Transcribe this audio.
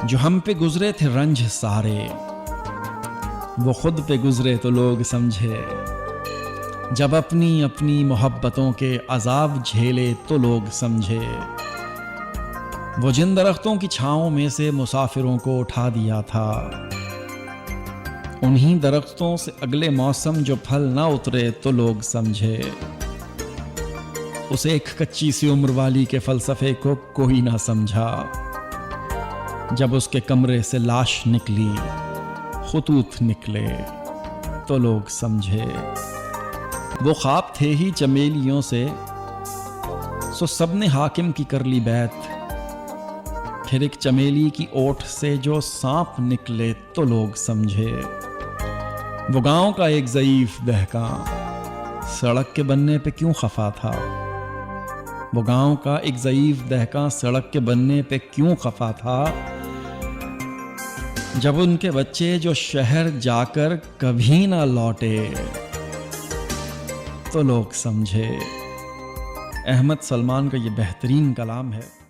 جو ہم پہ گزرے تھے رنج سارے، وہ خود پہ گزرے تو لوگ سمجھے، جب اپنی اپنی محبتوں کے عذاب جھیلے تو لوگ سمجھے۔ وہ جن درختوں کی چھاؤں میں سے مسافروں کو اٹھا دیا تھا، انہی درختوں سے اگلے موسم جو پھل نہ اترے تو لوگ سمجھے۔ اس ایک کچی سی عمر والی کے فلسفے کو کوئی نہ سمجھا، جب اس کے کمرے سے لاش نکلی، خطوط نکلے تو لوگ سمجھے۔ وہ خواب تھے ہی چمیلیوں سے، سو سب نے حاکم کی کر لی بیعت، پھر ایک چمیلی کی اوٹ سے جو سانپ نکلے تو لوگ سمجھے۔ وہ گاؤں کا ایک ضعیف دہقاں سڑک کے بننے پہ کیوں خفا تھا، وہ گاؤں کا ایک ضعیف دہقاں سڑک کے بننے پہ کیوں خفا تھا، جب ان کے بچے جو شہر جا کر کبھی نہ لوٹے تو لوگ سمجھے۔ احمد سلمان کا یہ بہترین کلام ہے۔